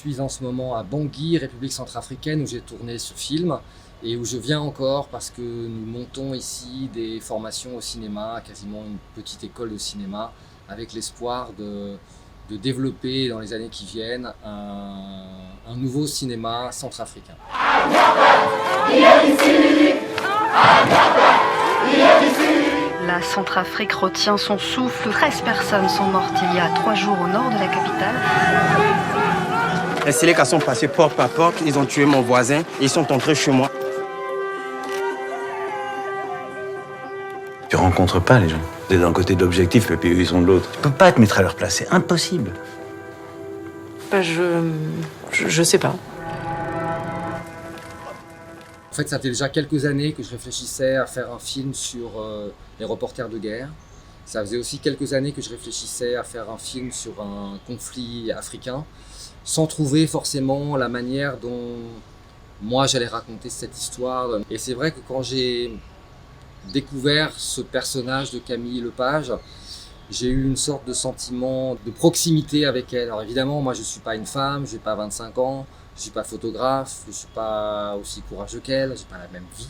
suis en ce moment à Bangui, République centrafricaine, où j'ai tourné ce film et où je viens encore parce que nous montons ici des formations au cinéma, quasiment une petite école de cinéma, avec l'espoir de développer dans les années qui viennent un nouveau cinéma centrafricain. La Centrafrique retient son souffle. 13 personnes sont mortes il y a 3 jours au nord de la capitale. Les Sélékas sont passés porte par porte, ils ont tué mon voisin et ils sont entrés chez moi. Tu rencontres pas les gens. T'es d'un côté de l'objectif et puis eux ils sont de l'autre. Tu peux pas te mettre à leur place, c'est impossible. Je sais pas. En fait, ça fait déjà quelques années que je réfléchissais à faire un film sur les reporters de guerre. Ça faisait aussi quelques années que je réfléchissais à faire un film sur un conflit africain, sans trouver forcément la manière dont moi j'allais raconter cette histoire. Et c'est vrai que quand j'ai découvert ce personnage de Camille Lepage, j'ai eu une sorte de sentiment de proximité avec elle. Alors évidemment, moi je ne suis pas une femme, je n'ai pas 25 ans, je ne suis pas photographe, je ne suis pas aussi courageux qu'elle, je n'ai pas la même vie.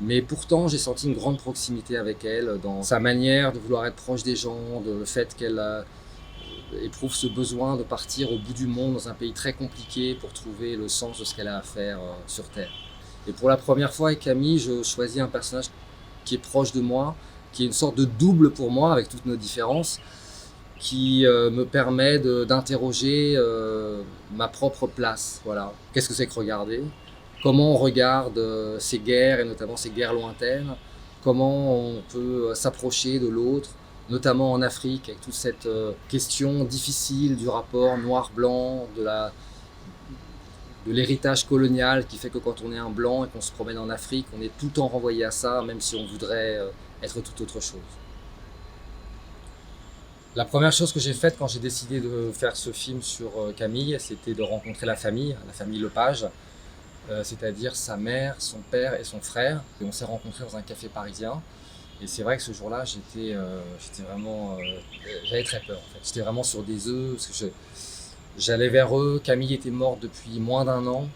Mais pourtant, j'ai senti une grande proximité avec elle dans sa manière de vouloir être proche des gens, de le fait qu'elle éprouve ce besoin de partir au bout du monde dans un pays très compliqué pour trouver le sens de ce qu'elle a à faire sur Terre. Et pour la première fois avec Camille, je choisis un personnage qui est proche de moi, qui est une sorte de double pour moi avec toutes nos différences, qui me permet d'interroger ma propre place. Voilà. Qu'est-ce que c'est que regarder ? Comment on regarde ces guerres, et notamment ces guerres lointaines ? Comment on peut s'approcher de l'autre, notamment en Afrique, avec toute cette question difficile du rapport noir-blanc, de l'héritage colonial qui fait que quand on est un blanc et qu'on se promène en Afrique, on est tout le temps renvoyé à ça, même si on voudrait être tout autre chose. La première chose que j'ai faite quand j'ai décidé de faire ce film sur Camille, c'était de rencontrer la famille Lepage, c'est-à-dire sa mère, son père et son frère. Et on s'est rencontrés dans un café parisien. Et c'est vrai que ce jour-là, j'étais vraiment, j'avais très peur. En fait. J'étais vraiment sur des œufs parce que j'allais vers eux. Camille était morte depuis moins d'1 an.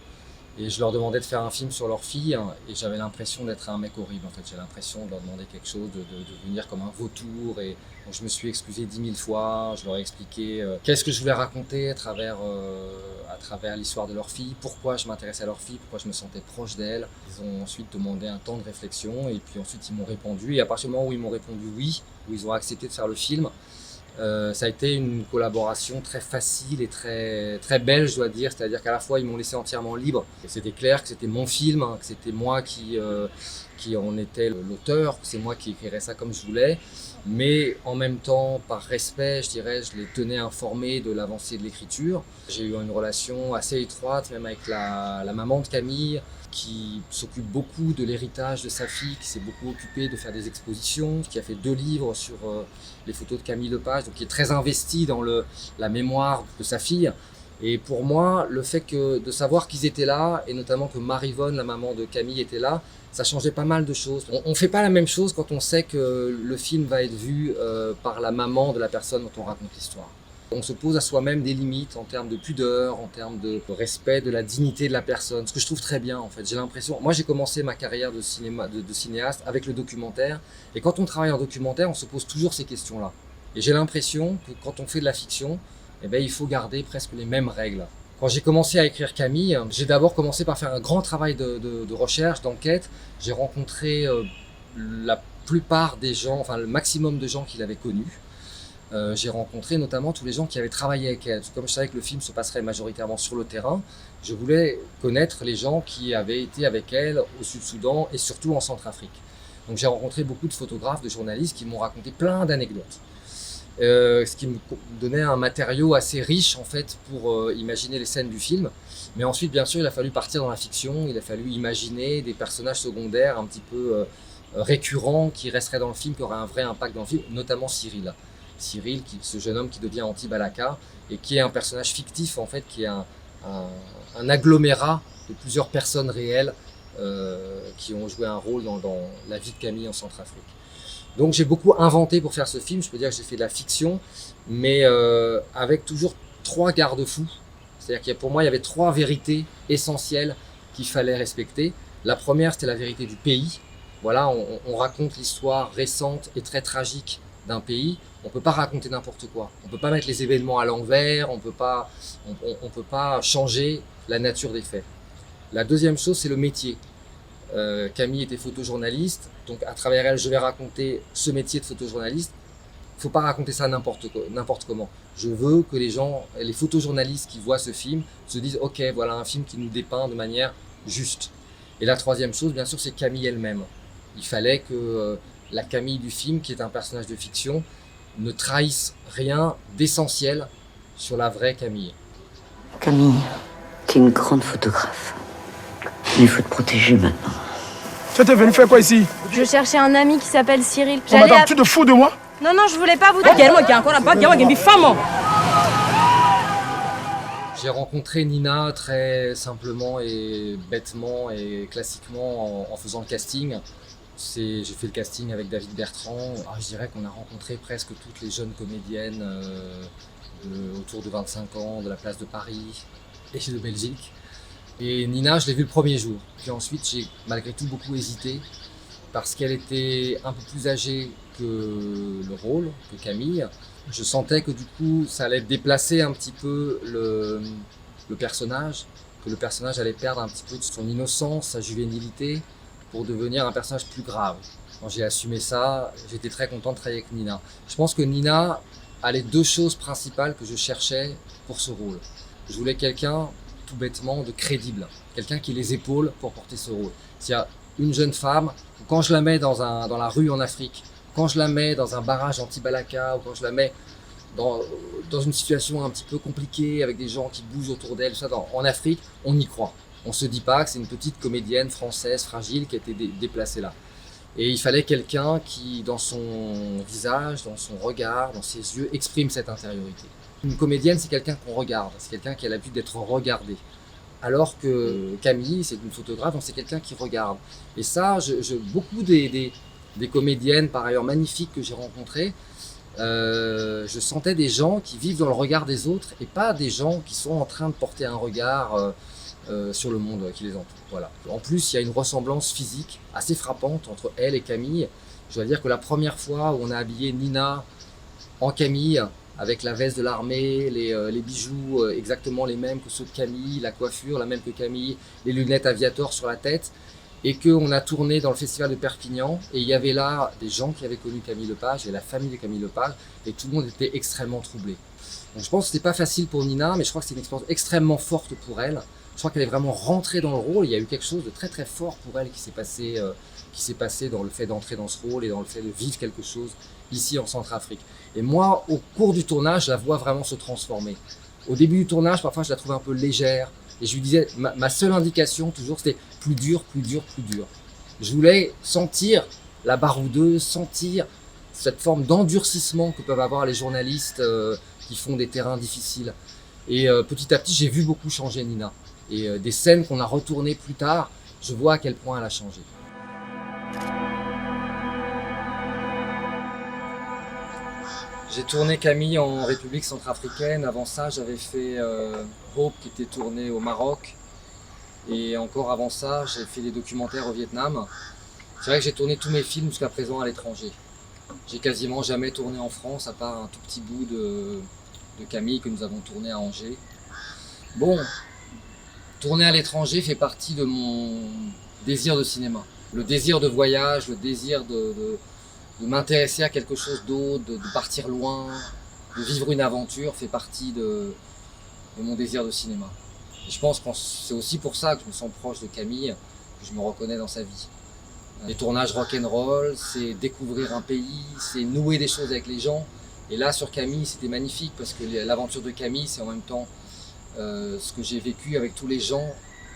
Et je leur demandais de faire un film sur leur fille, et j'avais l'impression d'être un mec horrible. En fait, j'avais l'impression de leur demander quelque chose, de venir comme un vautour. Et donc, je me suis excusé 10 000 fois. Je leur ai expliqué qu'est-ce que je voulais raconter à travers l'histoire de leur fille, pourquoi je m'intéressais à leur fille, pourquoi je me sentais proche d'elle. Ils ont ensuite demandé un temps de réflexion, et puis ensuite ils m'ont répondu. Et à partir du moment où ils m'ont répondu oui, où ils ont accepté de faire le film, ça a été une collaboration très facile et très, très belle, je dois dire. C'est-à-dire qu'à la fois, ils m'ont laissé entièrement libre. Et c'était clair que c'était mon film, que c'était moi qui en était l'auteur, que c'est moi qui écrirais ça comme je voulais. Mais en même temps, par respect, je dirais, je les tenais informés de l'avancée de l'écriture. J'ai eu une relation assez étroite, même avec la maman de Camille, qui s'occupe beaucoup de l'héritage de sa fille, qui s'est beaucoup occupée de faire des expositions, qui a fait 2 livres sur les photos de Camille Lepage, donc qui est très investie dans la mémoire de sa fille. Et pour moi, le fait de savoir qu'ils étaient là, et notamment que Marie-Vonne, la maman de Camille, était là, ça changeait pas mal de choses. On ne fait pas la même chose quand on sait que le film va être vu par la maman de la personne dont on raconte l'histoire. On se pose à soi-même des limites en termes de pudeur, en termes de respect de la dignité de la personne, ce que je trouve très bien en fait. J'ai l'impression, moi j'ai commencé ma carrière de cinéaste avec le documentaire, et quand on travaille en documentaire, on se pose toujours ces questions-là. Et j'ai l'impression que quand on fait de la fiction, il faut garder presque les mêmes règles. Quand j'ai commencé à écrire Camille, j'ai d'abord commencé par faire un grand travail de recherche, d'enquête. J'ai rencontré la plupart des gens, enfin le maximum de gens qu'il avait connus. J'ai rencontré notamment tous les gens qui avaient travaillé avec elle. Comme je savais que le film se passerait majoritairement sur le terrain, je voulais connaître les gens qui avaient été avec elle au Sud-Soudan et surtout en Centrafrique. Donc j'ai rencontré beaucoup de photographes, de journalistes qui m'ont raconté plein d'anecdotes. Ce qui me donnait un matériau assez riche en fait pour imaginer les scènes du film. Mais ensuite, bien sûr, il a fallu partir dans la fiction, il a fallu imaginer des personnages secondaires un petit peu récurrents qui resteraient dans le film, qui auraient un vrai impact dans le film, notamment Cyril. Cyril, ce jeune homme qui devient Anti-Balaka et qui est un personnage fictif en fait, qui est un agglomérat de plusieurs personnes réelles qui ont joué un rôle dans la vie de Camille en Centrafrique. Donc j'ai beaucoup inventé pour faire ce film, je peux dire que j'ai fait de la fiction, mais avec toujours 3 garde-fous. C'est-à-dire que pour moi, il y avait 3 vérités essentielles qu'il fallait respecter. La première, c'était la vérité du pays. Voilà, on raconte l'histoire récente et très tragique d'un pays. On ne peut pas raconter n'importe quoi. On ne peut pas mettre les événements à l'envers, on ne peut pas changer la nature des faits. La deuxième chose, c'est le métier. Camille était photojournaliste, donc à travers elle, je vais raconter ce métier de photojournaliste. Il ne faut pas raconter ça n'importe comment. Je veux que les photojournalistes qui voient ce film se disent « Ok, voilà un film qui nous dépeint de manière juste ». Et la troisième chose, bien sûr, c'est Camille elle-même. Il fallait que la Camille du film, qui est un personnage de fiction, ne trahisse rien d'essentiel sur la vraie Camille. Camille, tu es une grande photographe. Il faut te protéger maintenant. Tu étais venu faire quoi ici? Je cherchais un ami qui s'appelle Cyril. Oh, madame, tu te fous de moi? Non, je voulais pas vous... J'ai rencontré Nina très simplement et bêtement et classiquement en faisant le casting. J'ai fait le casting avec David Bertrand. Je dirais qu'on a rencontré presque toutes les jeunes comédiennes autour de 25 ans, de la place de Paris et de Belgique. Et Nina, je l'ai vue le premier jour. Puis ensuite, j'ai malgré tout beaucoup hésité parce qu'elle était un peu plus âgée que le rôle, que Camille. Je sentais que du coup, ça allait déplacer un petit peu le personnage, que le personnage allait perdre un petit peu de son innocence, sa juvénilité, pour devenir un personnage plus grave. Quand j'ai assumé ça, j'étais très content de travailler avec Nina. Je pense que Nina a les 2 choses principales que je cherchais pour ce rôle. Je voulais quelqu'un, tout bêtement, de crédible, quelqu'un qui ait les épaules pour porter ce rôle. S'il y a une jeune femme, quand je la mets dans la rue en Afrique, quand je la mets dans un barrage anti-Balaka, ou quand je la mets dans une situation un petit peu compliquée avec des gens qui bougent autour d'elle, en Afrique, on y croit. On ne se dit pas que c'est une petite comédienne française fragile qui a été déplacée là. Et il fallait quelqu'un qui, dans son visage, dans son regard, dans ses yeux, exprime cette intériorité. Une comédienne, c'est quelqu'un qu'on regarde, c'est quelqu'un qui a l'habitude d'être regardé. Alors que Camille, c'est une photographe, donc c'est quelqu'un qui regarde. Et ça, beaucoup des comédiennes, par ailleurs magnifiques que j'ai rencontrées, je sentais des gens qui vivent dans le regard des autres et pas des gens qui sont en train de porter un regard sur le monde qui les entoure. Voilà. En plus, il y a une ressemblance physique assez frappante entre elle et Camille. Je dois dire que la première fois où on a habillé Nina en Camille, avec la veste de l'armée, les bijoux exactement les mêmes que ceux de Camille, la coiffure la même que Camille, les lunettes Aviator sur la tête, et qu'on a tourné dans le festival de Perpignan, et il y avait là des gens qui avaient connu Camille Lepage, et la famille de Camille Lepage, et tout le monde était extrêmement troublé. Donc je pense que c'était pas facile pour Nina, mais je crois que c'était une expérience extrêmement forte pour elle. Je crois qu'elle est vraiment rentrée dans le rôle, il y a eu quelque chose de très très fort pour elle qui s'est passé dans le fait d'entrer dans ce rôle et dans le fait de vivre quelque chose ici en Centrafrique. Et moi, au cours du tournage, je la vois vraiment se transformer. Au début du tournage, parfois je la trouvais un peu légère, et je lui disais, ma seule indication toujours, c'était plus dur, plus dur, plus dur. Je voulais sentir la baroudeuse, sentir cette forme d'endurcissement que peuvent avoir les journalistes qui font des terrains difficiles. Et petit à petit, j'ai vu beaucoup changer Nina. Et des scènes qu'on a retournées plus tard, je vois à quel point elle a changé. J'ai tourné Camille en République centrafricaine. Avant ça, j'avais fait Hope qui était tourné au Maroc. Et encore avant ça, j'ai fait des documentaires au Vietnam. C'est vrai que j'ai tourné tous mes films jusqu'à présent à l'étranger. J'ai quasiment jamais tourné en France, à part un tout petit bout de Camille que nous avons tourné à Angers. Bon, tourner à l'étranger fait partie de mon désir de cinéma. Le désir de voyage, le désir de m'intéresser à quelque chose d'autre, de partir loin, de vivre une aventure fait partie de mon désir de cinéma. Et je pense que c'est aussi pour ça que je me sens proche de Camille, que je me reconnais dans sa vie. Les tournages rock'n'roll, c'est découvrir un pays, c'est nouer des choses avec les gens. Et là, sur Camille, c'était magnifique parce que l'aventure de Camille, c'est en même temps ce que j'ai vécu avec tous les gens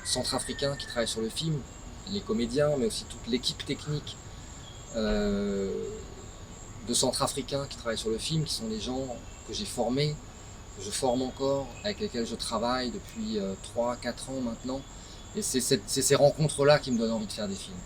centrafricains qui travaillent sur le film, les comédiens, mais aussi toute l'équipe technique de Centrafricains qui travaillent sur le film, qui sont les gens que j'ai formés, que je forme encore, avec lesquels je travaille depuis 3-4 ans maintenant. Et c'est ces rencontres-là qui me donnent envie de faire des films.